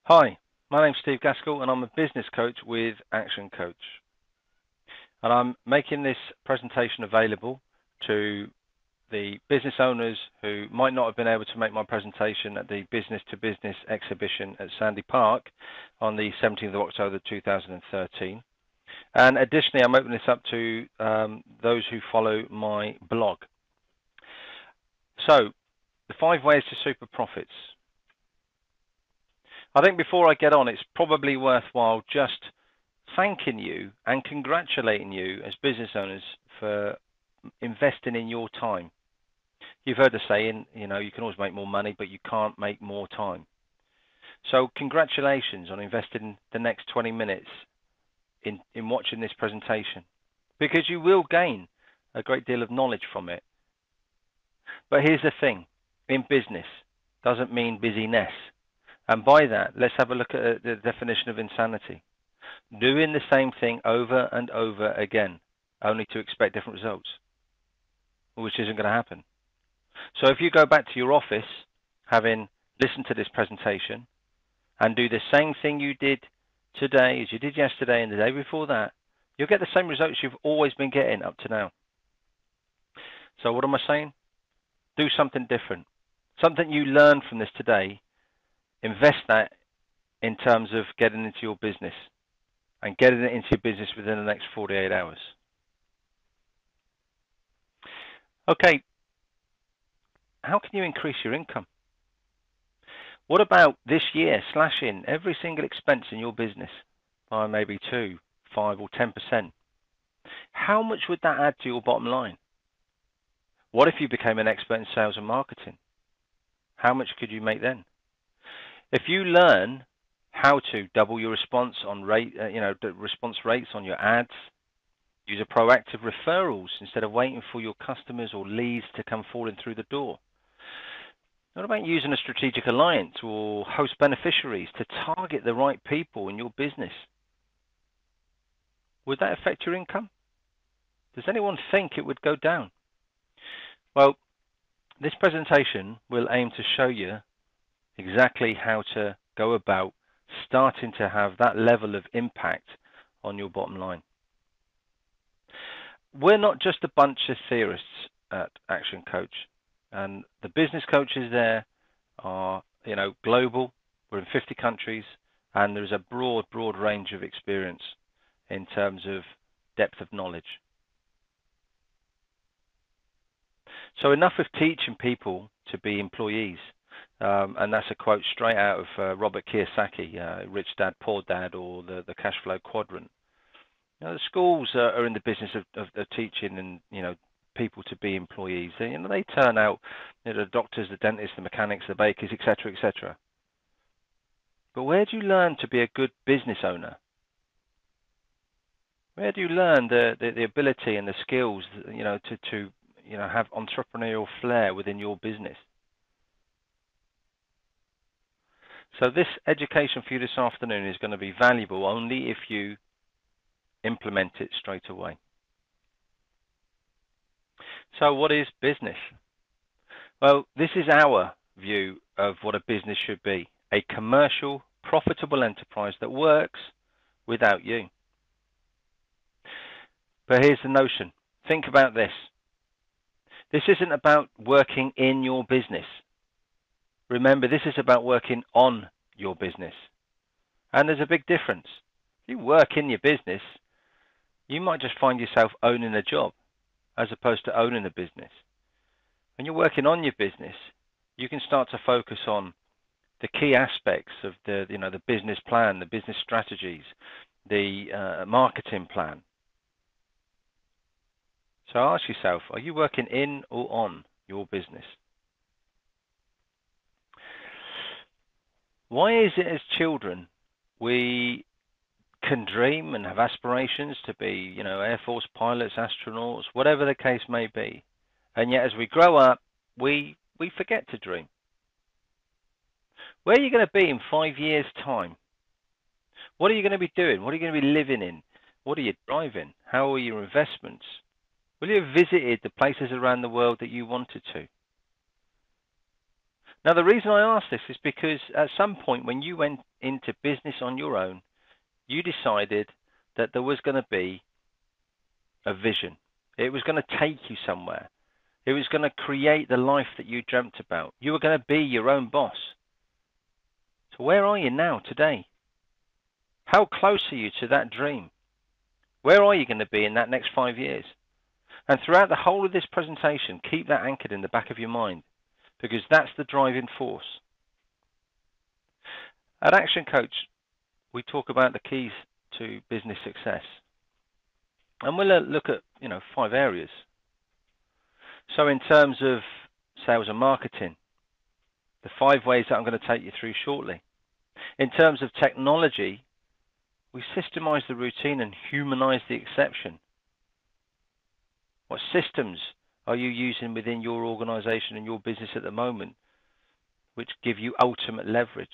Hi, my name's Steve Gaskell and I'm a business coach with ActionCOACH. And I'm making this presentation available to the business owners who might not have been able to make my presentation at the Business to Business exhibition at Sandy Park on the 17th of October 2013. And additionally, I'm opening this up to those who follow my blog. So, the 5 ways to super profits. I think before I get on, it's probably worthwhile just thanking you and congratulating you as business owners for investing in your time. You've heard the saying, you can always make more money, but you can't make more time. So congratulations on investing the next 20 minutes in watching this presentation, because you will gain a great deal of knowledge from it. But here's the thing, in business doesn't mean busyness. And by that, let's have a look at the definition of insanity. Doing the same thing over and over again, only to expect different results, which isn't going to happen. So if you go back to your office, having listened to this presentation, and do the same thing you did today as you did yesterday and the day before that, you'll get the same results you've always been getting up to now. So what am I saying? Do something different. Something you learned from this today, invest that in terms of getting into your business and getting it into your business within the next 48 hours. Okay, how can you increase your income? What about this year slashing every single expense in your business by maybe 2, 5 or 10%? How much would that add to your bottom line? What if you became an expert in sales and marketing? How much could you make then? If you learn how to double your response on response rates on your ads, use a proactive referrals instead of waiting for your customers or leads to come falling through the door. What about using a strategic alliance or host beneficiaries to target the right people in your business? Would that affect your income? Does anyone think it would go down? Well, this presentation will aim to show you exactly how to go about starting to have that level of impact on your bottom line. We're not just a bunch of theorists at ActionCOACH, and the business coaches there are, global. We're in 50 countries, and there's a broad range of experience in terms of depth of knowledge. So enough of teaching people to be employees. And that's a quote straight out of Robert Kiyosaki, Rich Dad, Poor Dad, or the Cash Flow Quadrant. The schools are in the business of teaching and people to be employees. They turn out the doctors, the dentists, the mechanics, the bakers, etc., etc. But where do you learn to be a good business owner? Where do you learn the ability and the skills to have entrepreneurial flair within your business? So this education for you this afternoon is going to be valuable only if you implement it straight away. So what is business? Well, this is our view of what a business should be. A commercial, profitable enterprise that works without you. But here's the notion. Think about this. This isn't about working in your business. Remember, this is about working on your business. And there's a big difference. If you work in your business, you might just find yourself owning a job as opposed to owning a business. When you're working on your business, you can start to focus on the key aspects of the business plan, the business strategies, the marketing plan. So ask yourself, are you working in or on your business? Why is it as children we can dream and have aspirations to be, Air Force pilots, astronauts, whatever the case may be, and yet as we grow up, we forget to dream? Where are you going to be in 5 years' time? What are you going to be doing? What are you going to be living in? What are you driving? How are your investments? Will you have visited the places around the world that you wanted to? Now, the reason I ask this is because at some point when you went into business on your own, you decided that there was going to be a vision. It was going to take you somewhere. It was going to create the life that you dreamt about. You were going to be your own boss. So where are you now, today? How close are you to that dream? Where are you going to be in that next 5 years? And throughout the whole of this presentation, keep that anchored in the back of your mind, because that's the driving force. At ActionCOACH, we talk about the keys to business success. And we'll look at 5 areas. So in terms of sales and marketing, the 5 ways that I'm going to take you through shortly. In terms of technology, we systemize the routine and humanize the exception. What systems are you using within your organization and your business at the moment which give you ultimate leverage?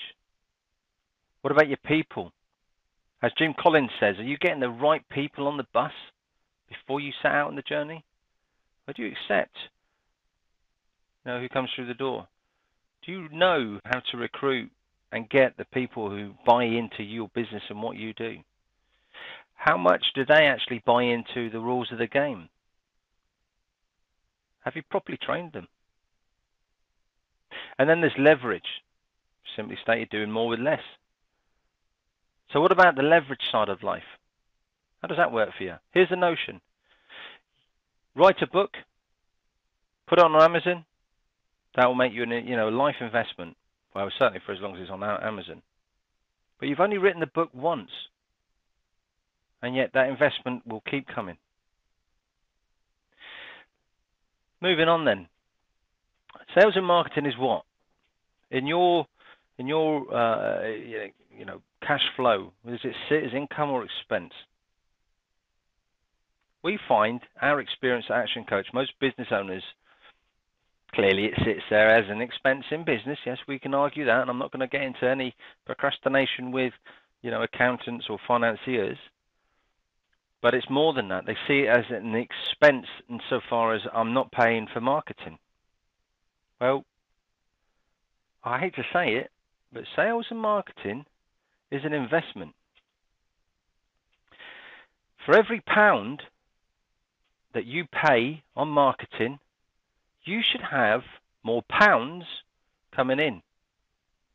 What about your people? As Jim Collins says, are you getting the right people on the bus before you set out on the journey? Or do you accept who comes through the door? Do you know how to recruit and get the people who buy into your business and what you do? How much do they actually buy into the rules of the game? Have you properly trained them? And then there's leverage. Simply stated, doing more with less. So what about the leverage side of life? How does that work for you? Here's the notion. Write a book, put it on Amazon. That will make you a life investment. Well, certainly for as long as it's on Amazon. But you've only written the book once, and yet that investment will keep coming. Moving on then. Sales and marketing is what? In your cash flow, does it sit as income or expense? We find our experience at ActionCOACH, most business owners, clearly it sits there as an expense in business. Yes, we can argue that, and I'm not going to get into any procrastination with accountants or financiers. But it's more than that. They see it as an expense insofar as I'm not paying for marketing. Well, I hate to say it, but sales and marketing is an investment. For every pound that you pay on marketing, you should have more pounds coming in.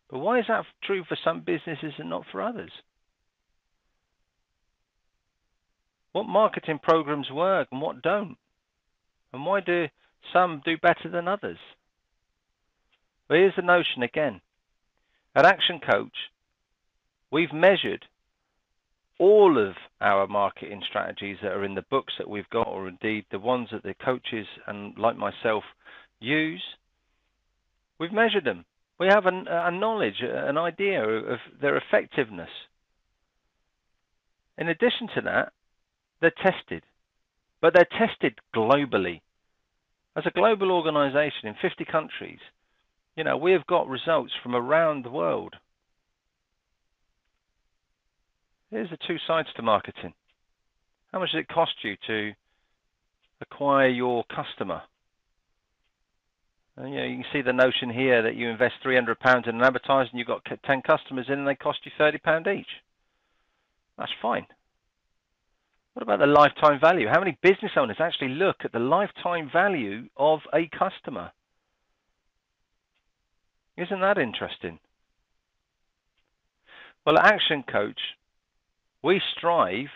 But why is that true for some businesses and not for others? What marketing programs work and what don't? And why do some do better than others? Well, here's the notion again. At ActionCOACH, we've measured all of our marketing strategies that are in the books that we've got, or indeed the ones that the coaches and like myself use. We've measured them. We have a knowledge, an idea of their effectiveness. In addition to that, they're tested, but they're tested globally. As a global organization in 50 countries, we have got results from around the world. Here's the 2 sides to marketing. How much does it cost you to acquire your customer? And, you can see the notion here that you invest £300 in an advertising, you've got 10 customers in, and they cost you £30 each. That's fine. What about the lifetime value? How many business owners actually look at the lifetime value of a customer? Isn't that interesting? Well, at ActionCOACH, we strive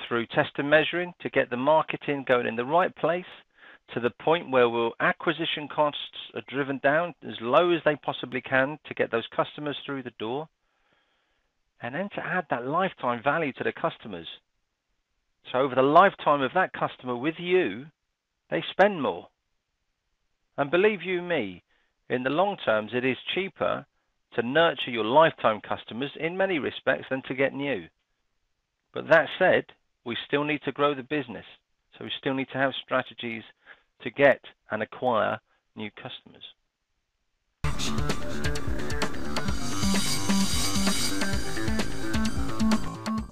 through test and measuring to get the marketing going in the right place to the point where acquisition costs are driven down as low as they possibly can to get those customers through the door, and then to add that lifetime value to the customers. So over the lifetime of that customer with you, they spend more. And believe you me, in the long terms, it is cheaper to nurture your lifetime customers in many respects than to get new. But that said, we still need to grow the business. So we still need to have strategies to get and acquire new customers.